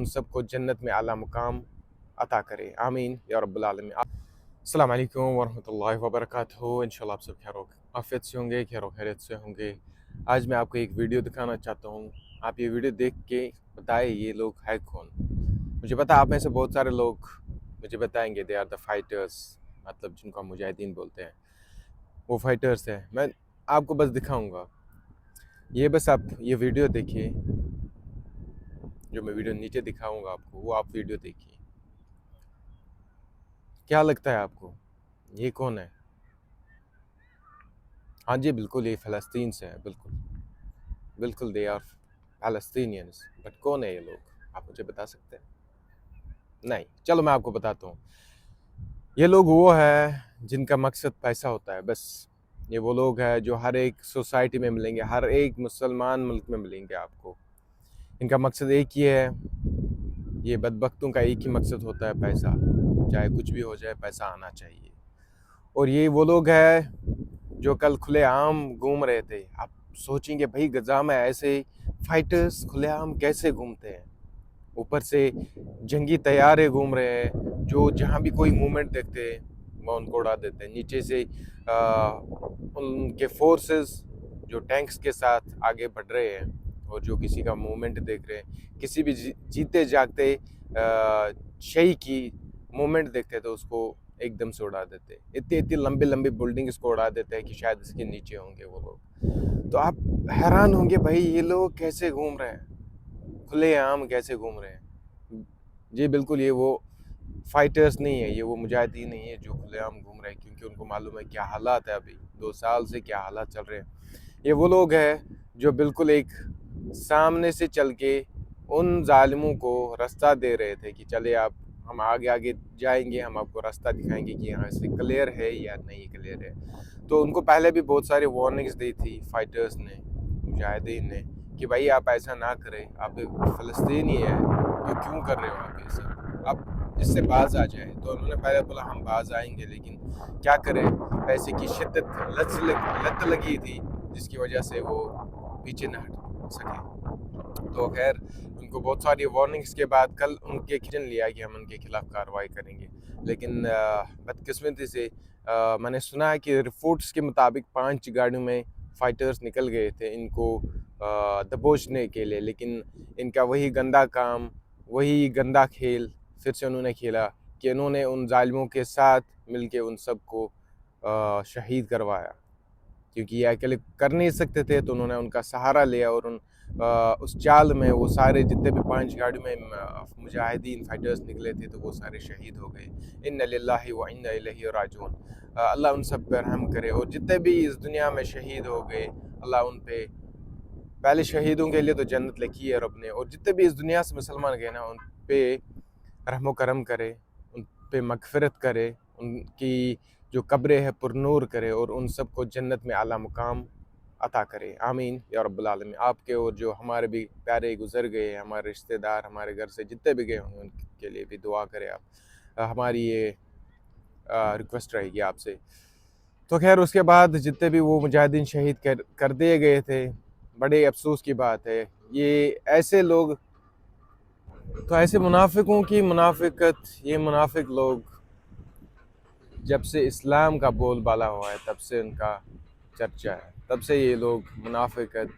उन सबको जन्नत में आला मुकाम अता करे, आमीन या रब्बुल आलमीन। अस्सलाम वालेकुम वरहमतुल्लाहि वबरकातुहू। इंशाल्लाह आप सब खैर आफियत से होंगे, खैर खैरियत से होंगे। आज मैं आपको एक वीडियो दिखाना चाहता हूँ। आप ये वीडियो देख के बताएं ये लोग है कौन। मुझे पता आप में से बहुत सारे लोग मुझे बताएंगे दे आर द फाइटर्स, मतलब जिनको हम मुजाहिदीन बोलते हैं, वो फाइटर्स हैं। मैं आपको बस दिखाऊंगा, ये बस आप ये वीडियो देखिए, जो मैं वीडियो नीचे दिखाऊंगा आपको वो आप वीडियो देखिए। क्या लगता है आपको ये कौन है? हाँ जी, बिल्कुल ये फ़लस्तीन से है, बिल्कुल बिल्कुल दे आर पैलेस्टीनियंस। बट कौन है ये लोग, आप मुझे बता सकते हैं? नहीं, चलो मैं आपको बताता हूँ। ये लोग वो है जिनका मकसद पैसा होता है, बस। ये वो लोग हैं जो हर एक सोसाइटी में मिलेंगे, हर एक मुसलमान मुल्क में मिलेंगे आपको। इनका मकसद एक ही है, ये बदबख्तों का एक ही मकसद होता है पैसा। चाहे कुछ भी हो जाए, पैसा आना चाहिए। और ये वो लोग हैं जो कल खुलेआम घूम रहे थे। आप सोचेंगे भाई गजा में ऐसे फाइटर्स खुलेआम कैसे घूमते हैं? ऊपर से जंगी तैयारे घूम रहे हैं, जो जहाँ भी कोई मूवमेंट देखते हैं वो उनको उड़ा देते हैं। नीचे से उनके फोर्सेस जो टैंक्स के साथ आगे बढ़ रहे हैं और जो किसी का मूवमेंट देख रहे हैं, किसी भी जीते जागते शही की मूवमेंट देखते हैं तो उसको एकदम से उड़ा देते हैं। इतनी इतनी लंबी लंबी बिल्डिंग्स को उड़ा देते हैं कि शायद इसके नीचे होंगे वो लोग। तो आप हैरान होंगे भाई ये लोग कैसे घूम रहे हैं, खुलेआम कैसे घूम रहे हैं। जी बिल्कुल, ये वो फाइटर्स नहीं है, ये वो मुजाहिदीन नहीं है जो खुलेआम घूम रहे हैं, क्योंकि उनको मालूम है क्या हालात है। अभी 2 साल से क्या हालात चल रहे हैं। ये वो लोग हैं जो बिल्कुल एक सामने से चल के उन जालिमों को रास्ता दे रहे थे कि चले आप, हम आगे आगे जाएंगे, हम आपको रास्ता दिखाएंगे कि यहाँ से क्लियर है या नहीं क्लियर है। तो उनको पहले भी बहुत सारी वार्निंग्स दी थी फाइटर्स ने, मुजाहिदीन ने, कि भाई आप ऐसा ना करें, आप फ़लस्तीनी है तो क्यों कर रहे हो आप ये सब, आप इससे बाज आ जाए। तो उन्होंने पहले बोला हम बाज आएंगे, लेकिन क्या करें, पैसे की शिद्दत लत लगी थी जिसकी वजह से वो पीछे न हट सके। तो खैर उनको बहुत सारी वार्निंग्स के बाद कल उनके खिचन लिया कि हम उनके खिलाफ कार्रवाई करेंगे। लेकिन बदकिस्मती से मैंने सुना है कि रिपोर्ट्स के मुताबिक 5 गाड़ियों में फाइटर्स निकल गए थे इनको दबोचने के लिए, लेकिन इनका वही गंदा काम, वही गंदा खेल फिर से उन्होंने खेला कि उन्होंने उन जालिमों के साथ मिलके उन सबको शहीद करवाया। क्योंकि ये अकेले कर नहीं सकते थे तो उन्होंने उनका सहारा लिया और उस चाल में वो सारे जितने भी 5 गाड़ियों में मुजाहिदीन फाइटर्स निकले थे तो वो सारे शहीद हो गए। इन्ना लिल्लाहि व इन्ना इलैहि राजिऊन। अल्लाह उन सब पर रहम करे। और जितने भी इस दुनिया में शहीद हो गए, अल्लाह उन पे, पहले शहीदों के लिए तो जन्नत लिखी है रब ने, और जितने भी इस दुनिया से मुसलमान गए ना उन पे रहमो करम करे, उन पे मगफिरत करे, उनकी जो कब्रें है पुरनूर करे और उन सबको जन्नत में आला मुकाम अता करे, आमीन या रब्बुल आलमीन। आपके और जो हमारे भी प्यारे गुजर गए, हमारे रिश्तेदार हमारे घर से जितने भी गए होंगे उनके लिए भी दुआ करें आप। हमारी ये रिक्वेस्ट रहेगी आपसे। तो खैर उसके बाद जितने भी वो मुजाहिदीन शहीद कर दिए गए थे, बड़े अफसोस की बात है। ये ऐसे लोग, तो ऐसे मुनाफिकों की मुनाफिकत, ये मुनाफिक लोग जब से इस्लाम का बोलबाला हुआ है तब से उनका चर्चा है, तब से ये लोग मुनाफिकत,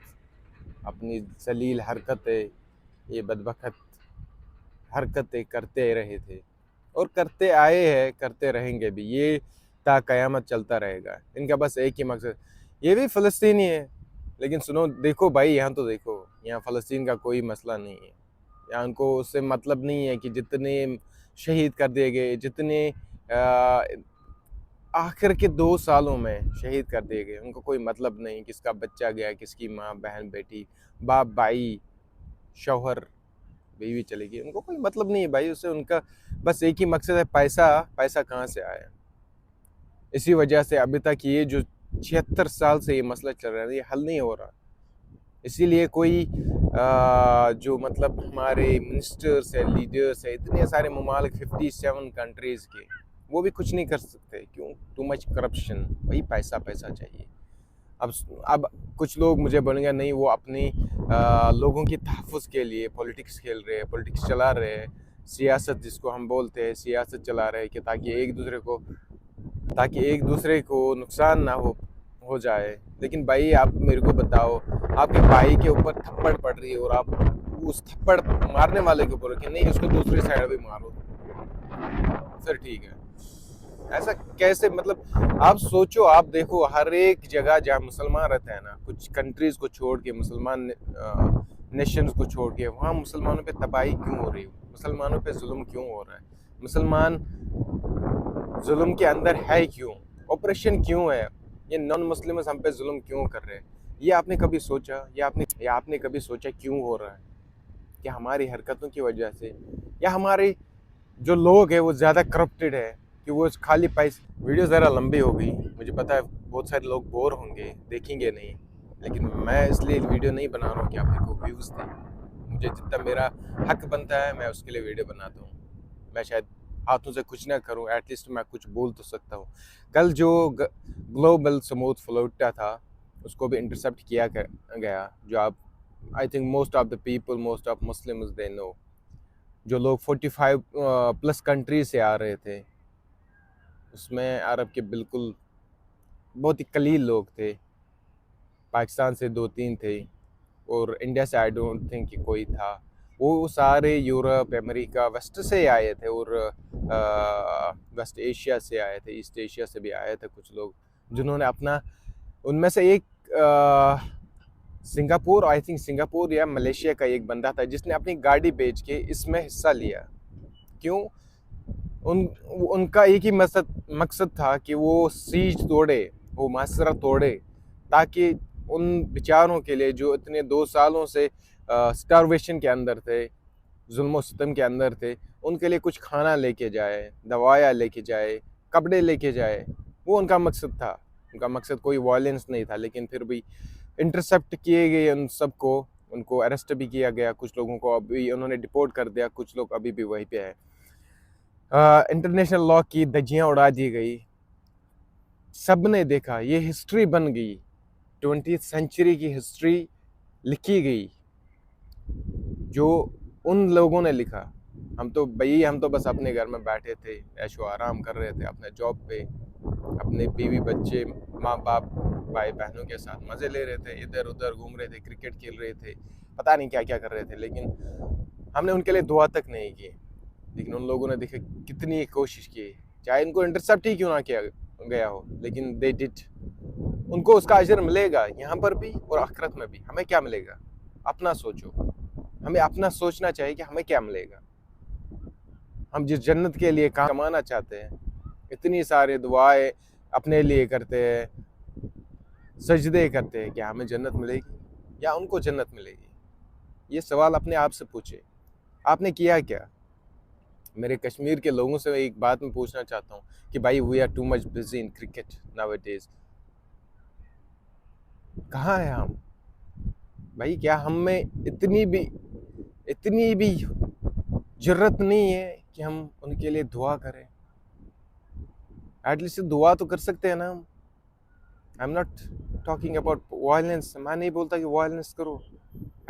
अपनी जलील हरकतें, ये बदबख्त हरकतें करते रहे थे और करते आए हैं, करते रहेंगे भी। ये ता क़यामत चलता रहेगा। इनका बस एक ही मकसद, ये भी फ़लस्तीनी है, लेकिन सुनो देखो भाई, यहाँ तो देखो, यहाँ फ़लस्तीन का कोई मसला नहीं है। यहाँ उनको उससे मतलब नहीं है कि जितने शहीद कर दिए गए, जितने आखिर के 2 सालों में शहीद कर दिए गए, उनको कोई मतलब नहीं किसका बच्चा गया, किसकी माँ बहन बेटी, बाप भाई, शौहर बीवी चली गई, उनको कोई मतलब नहीं है भाई उससे। उनका बस एक ही मकसद है, पैसा। पैसा कहाँ से आया? इसी वजह से अभी तक ये जो 76 साल से ये मसला चल रहा है, ये हल नहीं हो रहा। इसीलिए कोई जो मतलब हमारे मिनिस्टर्स है, लीडर्स है, इतने सारे ममालिक 57 कंट्रीज़ के, वो भी कुछ नहीं कर सकते। क्यों? Too much corruption. वही पैसा पैसा चाहिए। अब कुछ लोग मुझे बोलेंगे नहीं वो अपनी लोगों की तहफ़्फ़ुज़ के लिए पॉलिटिक्स खेल रहे हैं, पॉलिटिक्स चला रहे हैं, सियासत जिसको हम बोलते हैं सियासत चला रहे हैं कि ताकि एक दूसरे को नुकसान ना हो जाए। लेकिन भाई आप मेरे को बताओ, आपके भाई के ऊपर थप्पड़ पड़ रही है और आप उस थप्पड़ मारने वाले के ऊपर कि नहीं उसको दूसरी साइड भी मारो, फिर ठीक है। ऐसा कैसे, मतलब आप सोचो, आप देखो हर एक जगह जहाँ मुसलमान रहते हैं ना, कुछ कंट्रीज को छोड़ के मुसलमान नेशंस को छोड़ के, वहाँ मुसलमानों पे तबाही क्यों हो रही है, मुसलमानों पे जुल्म क्यों हो रहा है, मुसलमान जुल्म के अंदर है क्यों, ऑपरेशन क्यों है, ये नॉन मुस्लिम्स हम पे जुल्म क्यों कर रहे हैं। ये आपने कभी सोचा, या आपने कभी सोचा क्यों हो रहा है? कि हमारी हरकतों की वजह से, या हमारे जो लोग हैं वो ज़्यादा करप्टेड है कि वो खाली पैसे। वीडियो ज़रा लंबी हो गई, मुझे पता है बहुत सारे लोग बोर होंगे, देखेंगे नहीं, लेकिन मैं इसलिए वीडियो नहीं बना रहा हूँ कि आप मेरे को व्यूज़ दें। मुझे जितना मेरा हक बनता है मैं उसके लिए वीडियो बनाता हूँ। मैं शायद हाथों से कुछ ना करूँ, एटलीस्ट मैं कुछ बोल तो सकता हूँ। कल जो ग्लोबल स्मूथ फ्लोटा था उसको भी इंटरसेप्ट किया गया, जो आप I think most of the people, most of Muslims they know, जो लोग 45 प्लस कंट्री से आ रहे थे, उसमें अरब के बिल्कुल बहुत ही कलील लोग थे। पाकिस्तान से 2-3 थे और इंडिया से आई डोंट थिंक कि कोई था। वो सारे यूरोप, अमेरिका, वेस्ट से आए थे और वेस्ट एशिया से आए थे, ईस्ट एशिया से भी आए थे कुछ लोग, जिन्होंने अपना, उनमें से एक सिंगापुर, आई थिंक सिंगापुर या मलेशिया का एक बंदा था जिसने अपनी गाड़ी बेच के इसमें हिस्सा लिया। क्यों? उनका एक ही मकसद था कि वो सीज तोड़े, वो मासरा तोड़े, ताकि उन बेचारों के लिए जो इतने 2 सालों से स्टारवेशन के अंदर थे, जुल्म सितम के अंदर थे, उनके लिए कुछ खाना लेके जाए, दवाइयाँ लेके जाए, कपड़े लेके जाए। वो उनका मकसद था। उनका मकसद कोई वायलेंस नहीं था, लेकिन फिर भी इंटरसेप्ट किए गए उन सबको, उनको अरेस्ट भी किया गया, कुछ लोगों को अभी उन्होंने डिपोर्ट कर दिया, कुछ लोग अभी भी वहीं पे है। इंटरनेशनल लॉ की धज्जियाँ उड़ा दी गई। सब ने देखा, ये हिस्ट्री बन गई, 20th सेंचुरी की हिस्ट्री लिखी गई, जो उन लोगों ने लिखा। हम तो बस अपने घर में बैठे थे, ऐशो आराम कर रहे थे अपने जॉब पे, अपने बीवी बच्चे, माँ बाप, भाई बहनों के साथ मज़े ले रहे थे, इधर उधर घूम रहे थे, क्रिकेट खेल रहे थे, पता नहीं क्या क्या कर रहे थे, लेकिन हमने उनके लिए दुआ तक नहीं की। लेकिन उन लोगों ने देखा कितनी कोशिश की, चाहे इनको इंटरसेप्ट ही क्यों ना किया गया हो, लेकिन दे डिड। उनको उसका अजर मिलेगा यहाँ पर भी और आखिरत में भी। हमें क्या मिलेगा? अपना सोचो। हमें अपना सोचना चाहिए कि हमें क्या मिलेगा। हम जिस जन्नत के लिए कमाना चाहते हैं, इतनी सारी दुआएं अपने लिए करते हैं, सजदे करते हैं, क्या हमें जन्नत मिलेगी या उनको जन्नत मिलेगी? ये सवाल अपने आप से पूछे, आपने किया क्या? मेरे कश्मीर के लोगों से एक बात मैं पूछना चाहता हूँ कि भाई we are too much busy in cricket nowadays. कहाँ है हम? भाई क्या हम में इतनी भी जरूरत नहीं है कि हम उनके लिए दुआ करें? एटलीस्ट दुआ तो कर सकते हैं ना हम। I am not talking about violence, मैं नहीं बोलता कि वायलेंस करो।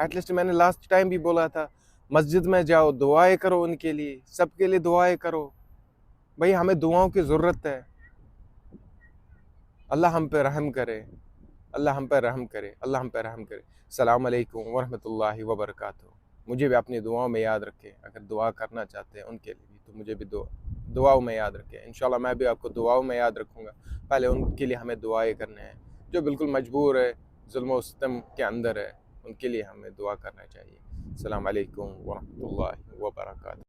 एटलीस्ट मैंने लास्ट टाइम भी बोला था, मस्जिद में जाओ, दुआएं करो उनके लिए, सबके लिए दुआएं करो। भाई हमें दुआओं की ज़रूरत है। अल्लाह हम पे रहम करे, अल्लाह हम पे रहम करे, अल्लाह हम पे रहम करे। अस्सलाम वालेकुम वरहमतुल्लाहि वबरकातुहू। मुझे भी अपनी दुआओं में याद रखें। अगर दुआ करना चाहते हैं उनके लिए भी, तो मुझे भी दुआओं में याद रखें। इंशाल्लाह मैं भी आपको दुआओं में याद रखूँगा। पहले उनके लिए हमें दुआएं करने हैं, जो बिल्कुल मजबूर है, जुल्म और सितम के अंदर है, उनके लिए हमें दुआ करना चाहिए। अस्सलाम वालेकुम वरहमतुल्लाहि वबरकातुहू।